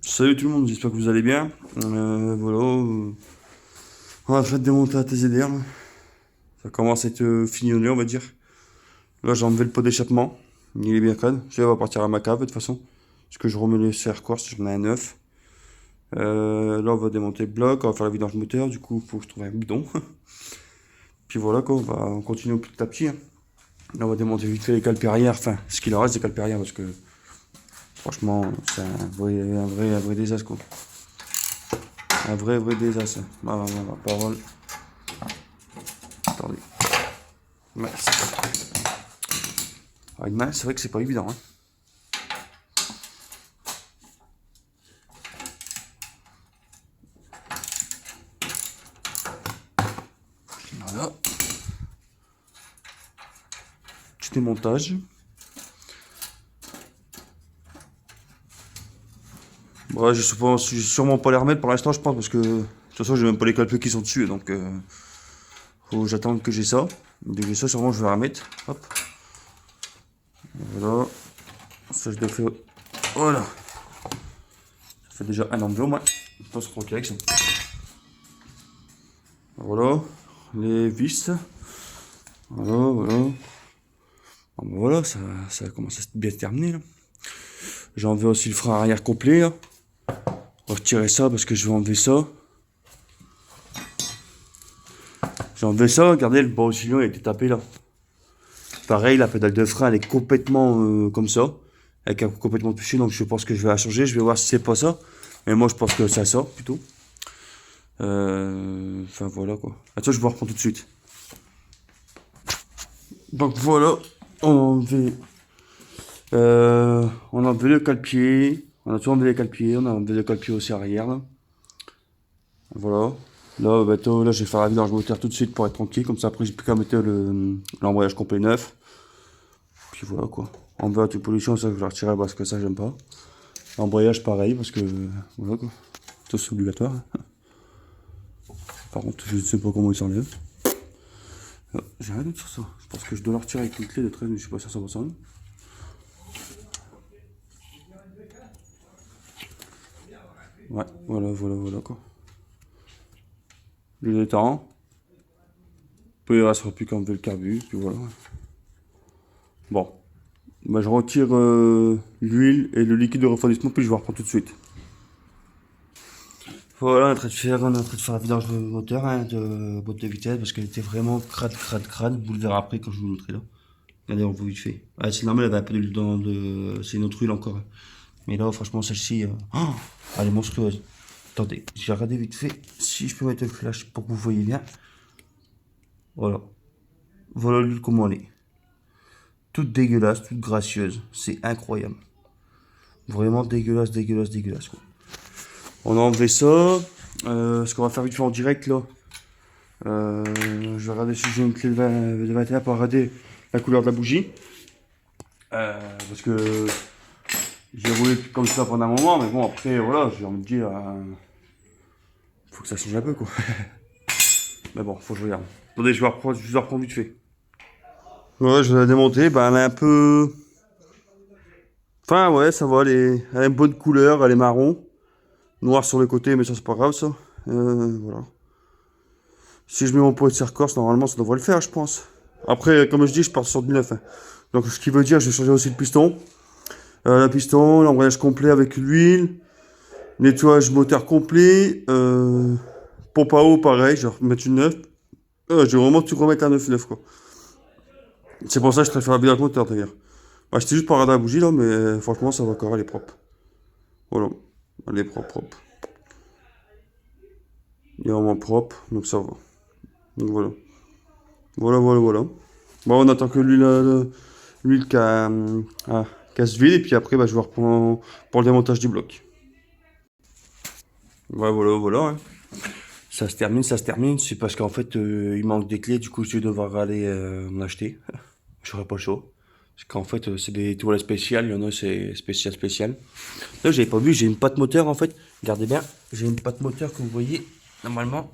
Salut tout le monde, j'espère que vous allez bien. Voilà, on va faire démonter la TZR. Ça commence à être fignolé, on va dire. Là, j'ai enlevé le pot d'échappement. Il est bien crade. Je vais partir à ma cave de toute façon. Parce que je remets les serre corse, j'en ai un neuf. Là, on va démonter le bloc, on va faire la vidange moteur. Du coup, il faut que je trouve un bidon. Puis voilà, quoi, on continue petit à petit. Hein. Là, on va démonter vite fait les calpes arrière. Enfin, ce qu'il en reste des calpes arrière parce que franchement, c'est un vrai désastre, quoi. Un vrai désastre. Ah, ma parole. Attendez. Mince. Ah, une main, c'est vrai que c'est pas évident. Hein. Voilà. Petit démontage. Bon, je vais sûrement pas les remettre pour l'instant, je pense, parce que de toute façon, j'ai même pas les calpes qui sont dessus, donc faut que j'attende que j'ai ça. Dès que j'ai ça, sûrement, je vais la remettre. Hop. Voilà. Ça, je dois faire. Voilà. Ça fait déjà un enlevé au moins. Je pense qu'on avec ça. Voilà. Les vis. Voilà. Bon, ben voilà, ça commence à bien se terminer là. J'ai enlevé aussi le frein arrière complet là. On va retirer ça parce que je vais enlever ça. J'ai enlevé ça, regardez, le bas oscillant il a été tapé là. Pareil, la pédale de frein elle est complètement comme ça. Elle est complètement touchée, donc je pense que je vais la changer. Je vais voir si c'est pas ça. Mais moi je pense que c'est ça plutôt. Enfin voilà quoi. Attends, je vais reprendre tout de suite. Donc voilà, on a enlevé, on a enlevé le cale-pied. On a tout enlevé les cale-pieds, on a enlevé le cale-pied aussi arrière là. Voilà. Là, là, je vais faire la vidange moteur tout de suite pour être tranquille. Comme ça, après, j'ai plus qu'à mettre l'embrayage complet neuf. Puis voilà quoi. Enlever la toute pollution, ça, je vais la retirer parce que ça, j'aime pas. L'embrayage, pareil, parce que voilà quoi. Ça, c'est obligatoire. Par contre, je ne sais pas comment il s'enlève. J'ai rien d'autre sur ça. Je pense que je dois le retirer avec une clé de 13, mais je suis pas sûr ça va s'enlever. Ouais, voilà quoi. Le détend. Puis il ne restera plus qu'à enlever le carbu, puis voilà. Bon. Bah, je retire l'huile et le liquide de refroidissement, puis je vais reprendre tout de suite. Voilà, on est en train de faire la vidange de moteur, hein, de boîte de vitesse, parce qu'elle était vraiment crade. Vous le verrez après quand je vous le montrerai là. Regardez, on voit vite fait. Ouais, c'est normal, elle avait un peu d'huile c'est une autre huile encore. Mais là, franchement, celle-ci, elle est monstrueuse. Attendez, j'ai regardé vite fait si je peux mettre le flash pour que vous voyez bien. Voilà. Voilà l'huile comment elle est. Toute dégueulasse, toute gracieuse. C'est incroyable. Vraiment dégueulasse quoi. On a enlevé ça. Ce qu'on va faire vite fait en direct là. Je vais regarder si j'ai une clé de 21 pour regarder la couleur de la bougie. Parce que j'ai roulé comme ça pendant un moment, mais bon après voilà, j'ai envie de dire faut que ça change un peu quoi. Mais bon, faut que je regarde. Attendez, je vais reprendre vite fait. Ouais, je vais la démonter, ben elle est un peu. Enfin ouais, ça va, elle a une bonne couleur, elle est marron. Noir sur le côté, mais ça c'est pas grave ça. Voilà. Si je mets mon pot de serre corse, normalement ça devrait le faire, je pense. Après, comme je dis, je pars sur du neuf. Hein. Donc ce qui veut dire, je vais changer aussi le piston. Le piston, l'embrayage complet avec l'huile. Nettoyage moteur complet. Pompe à eau, pareil, je vais remettre une neuve. Je vais vraiment tout remettre à neuf quoi. C'est pour ça que je préfère la vidange moteur d'ailleurs. Bah, c'était juste pour regarder la bougie là, mais franchement ça va encore, elle est propre. Voilà. Elle est propre. Il est vraiment propre, donc ça va. Donc voilà. Voilà. Bon, on attend que l'huile casse vide, et puis après, bah, je vais reprendre pour le démontage du bloc. Ouais, voilà. Hein. Ça se termine. C'est parce qu'en fait, il manque des clés, du coup, je vais devoir aller en acheter. J'aurai pas le choix. Parce qu'en fait, c'est des toilettes spéciales, il y en a, c'est spécial. Là, j'avais pas vu, j'ai une patte moteur en fait. Regardez bien, j'ai une patte moteur que vous voyez, normalement.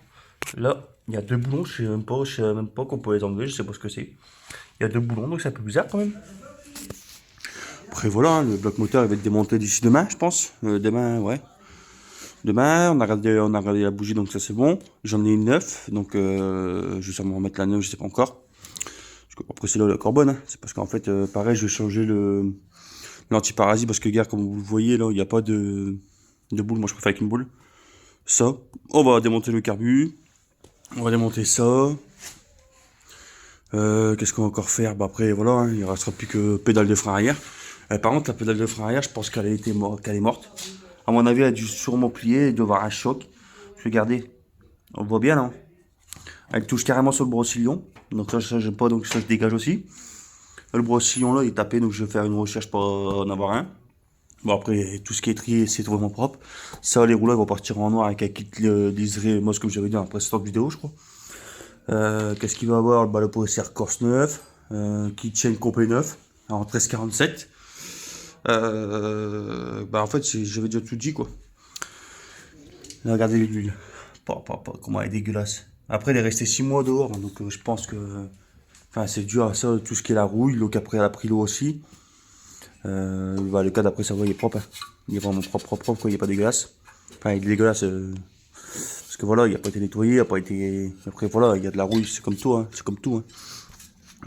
Là, il y a deux boulons, je sais même pas qu'on peut les enlever, je sais pas ce que c'est. Il y a deux boulons, donc c'est un peu bizarre quand même. Après voilà, hein, le bloc moteur il va être démonté d'ici demain, je pense. Demain, ouais. Demain, on a regardé la bougie, donc ça c'est bon. J'en ai une neuve, donc je vais sûrement remettre la neuve, je sais pas encore. Parce que, après, c'est là la carbone, hein. C'est parce qu'en fait, pareil, je vais changer l'antiparasite parce que, gars, comme vous le voyez, là, il n'y a pas de boule. Moi, je préfère avec une boule. Ça, on va démonter le carbu. On va démonter ça. Qu'est-ce qu'on va encore faire? Bah après, voilà, hein, il ne restera plus que pédale de frein arrière. Par contre, la pédale de frein arrière, je pense qu'elle qu'elle est morte. À mon avis, elle a dû sûrement plier, il doit y avoir un choc. Regardez, on le voit bien, là. Elle touche carrément sur le brossillon. Donc ça j'aime pas, donc ça je dégage aussi. Le brossillon là il est tapé, donc je vais faire une recherche pour en avoir un. Bon après tout ce qui est trié c'est vraiment propre. Ça les rouleaux vont partir en noir avec un kit liseré, moi ce que j'avais dit dans la précédente vidéo je crois. Qu'est-ce qu'il va avoir? Bah, le policier Corse neuf, keychain complet neuf, en 1347. Bah en fait j'avais déjà tout dit quoi. Là, regardez l'huile. Comment elle est dégueulasse. Après elle est restée 6 mois dehors, donc je pense que... Enfin, c'est dû à ça, tout ce qui est la rouille, l'eau qu'après elle a pris l'eau aussi. Bah, le cas d'après ça, il est propre. Hein. Il est vraiment propre, quoi, il est pas dégueulasse. Enfin, il est dégueulasse, parce que voilà, il a pas été nettoyé, il a pas été... Après, voilà, il y a de la rouille, c'est comme tout, hein, c'est comme tout. Hein.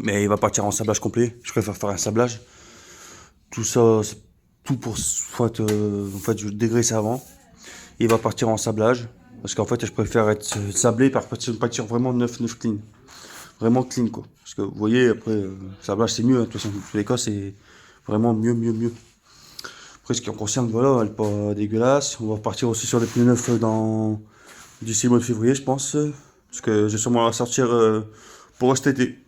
Mais il va partir en sablage complet, je préfère faire un sablage. Tout ça, c'est tout pour... en fait, je dégraisse avant. Il va partir en sablage, parce qu'en fait, je préfère être sablé, partir vraiment neuf clean. Vraiment clean quoi. Parce que vous voyez après sablage c'est mieux, hein. De toute façon dans tous les cas c'est vraiment mieux. Après ce qui en concerne voilà, elle est pas dégueulasse. On va partir aussi sur les pneus neufs dans d'ici le mois de février je pense. Parce que j'ai sûrement la sortir pour cet été.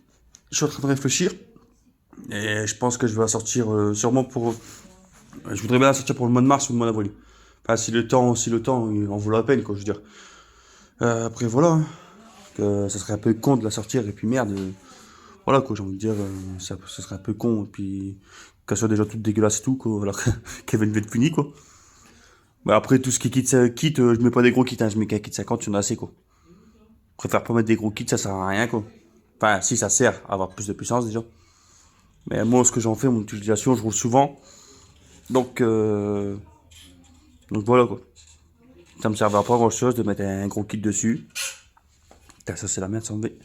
Je suis en train de réfléchir. Et je pense que je vais la sortir sûrement pour. Je voudrais bien la sortir pour le mois de mars ou le mois d'avril. Enfin si le temps il en vaut la peine quoi je veux dire. Après voilà. Hein. Ça serait un peu con de la sortir et puis merde. Voilà quoi, j'ai envie de dire, ça serait un peu con, et puis qu'elle soit déjà toute dégueulasse et tout, quoi, alors qu'elle va être punie, quoi. Bah après, tout ce qui kit, je mets pas des gros kits, hein, je mets qu'un kit 50, il y en a assez, quoi. Je préfère pas mettre des gros kits, ça sert à rien, quoi. Enfin, si, ça sert à avoir plus de puissance, déjà. Mais moi, ce que j'en fais, mon utilisation, je roule souvent, donc, donc voilà, quoi. Ça me servira pas à grand chose de mettre un gros kit dessus. Putain, ça, c'est la merde, ça me fait.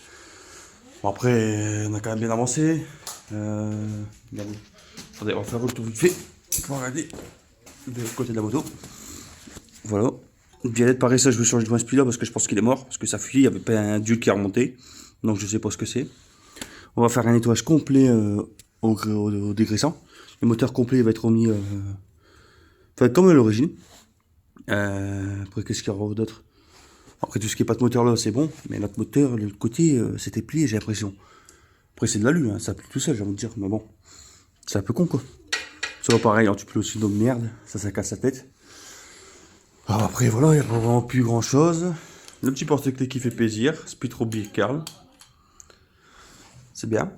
Bon, après, on a quand même bien avancé. Regardez. Attendez, on va faire le tour vite fait pour regarder de l'autre côté de la moto. Voilà. Violette, pareil, ça, je vais changer de joint là parce que je pense qu'il est mort. Parce que ça fuit, il n'y avait pas un duel qui est remonté. Donc, je sais pas ce que c'est. On va faire un nettoyage complet au dégraissant. Le moteur complet il va être remis. Enfin, comme à l'origine. Après, qu'est-ce qu'il y aura d'autre? Après, tout ce qui est pas de moteur là, c'est bon. Mais notre moteur, le côté, c'était plié, j'ai l'impression. Après, c'est de l'alu, hein, ça plie tout seul, j'ai envie de dire. Mais bon, c'est un peu con, quoi. Ça va pareil, hein, tu plies aussi de merde, ça casse la tête. Alors après, voilà, il n'y a pas vraiment plus grand chose. Le petit porte-clés qui fait plaisir, Spitro Big Carl. C'est bien.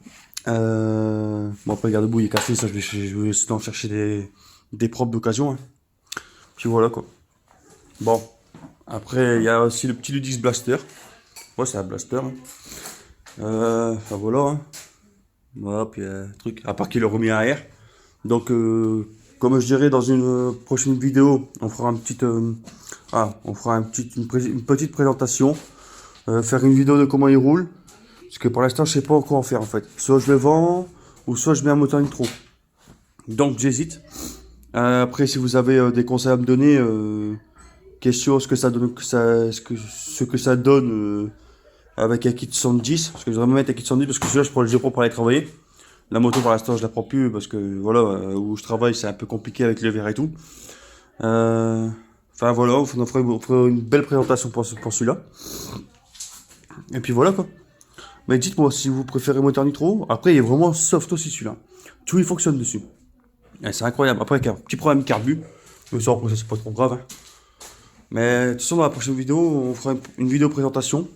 Bon, après, le garde-boue il est cassé, ça, je vais essayer d'en chercher des propres d'occasion. Hein. Puis voilà, quoi. Bon. Après, il y a aussi le petit Ludix Blaster. Ouais, c'est un blaster. Hein. Enfin, voilà. Hein. Voilà, puis truc. À part qu'il est remis à air. Donc, comme je dirais dans une prochaine vidéo, on fera une petite présentation. Faire une vidéo de comment il roule. Parce que pour l'instant, je sais pas quoi en faire en fait. Soit je le vends, ou soit je mets un moteur nitro. Donc, j'hésite. Après, si vous avez des conseils à me donner, question ce que ça donne, ce que ça donne avec un kit 70, parce que je voudrais me mettre un kit 70 parce que celui-là je prends pour aller travailler. La moto pour l'instant je la prends plus parce que voilà où je travaille c'est un peu compliqué avec les verres et tout. Enfin voilà, on fera une belle présentation pour celui-là. Et puis voilà quoi. Mais dites-moi si vous préférez moteur nitro. Après il est vraiment soft aussi celui-là. Tout il fonctionne dessus. C'est incroyable. Après avec un petit problème de carbu. Mais ça après ça c'est pas trop grave. Hein. Mais de toute façon dans la prochaine vidéo on fera une vidéo présentation.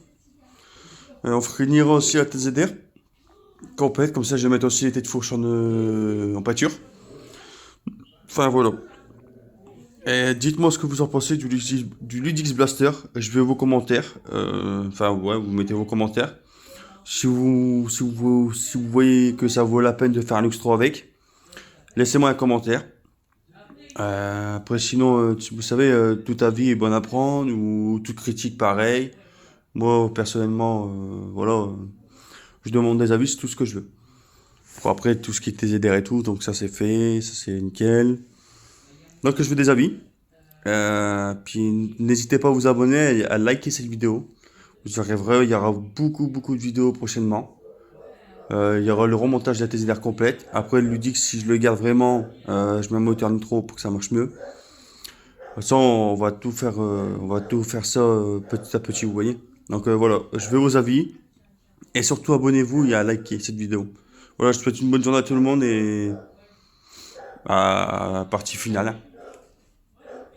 On finira aussi la TZR complète, comme ça je vais mettre aussi les têtes de fourche en pâture. Enfin voilà. Et dites-moi ce que vous en pensez du Ludix Blaster. Je veux vos commentaires. Enfin ouais, vous mettez vos commentaires. Si vous voyez que ça vaut la peine de faire un Lux 3 avec, laissez-moi un commentaire. Après, sinon, vous savez, toute avis est bonne à prendre ou toute critique pareil. Moi, personnellement, voilà, je demande des avis, c'est tout ce que je veux. Bon, après, tout ce qui est TZR et tout, donc ça c'est fait, ça c'est nickel. Donc, je veux des avis. Puis, n'hésitez pas à vous abonner et à liker cette vidéo. Vous verrez vrai, il y aura beaucoup de vidéos prochainement. Il y aura le remontage de la TZR complète. Après, le ludique, si je le garde vraiment, je mets un moteur nitro pour que ça marche mieux. De toute façon, on va tout faire ça petit à petit, vous voyez. Donc voilà, je veux vos avis et surtout abonnez-vous et à liker cette vidéo. Voilà, je souhaite une bonne journée à tout le monde et à partie finale.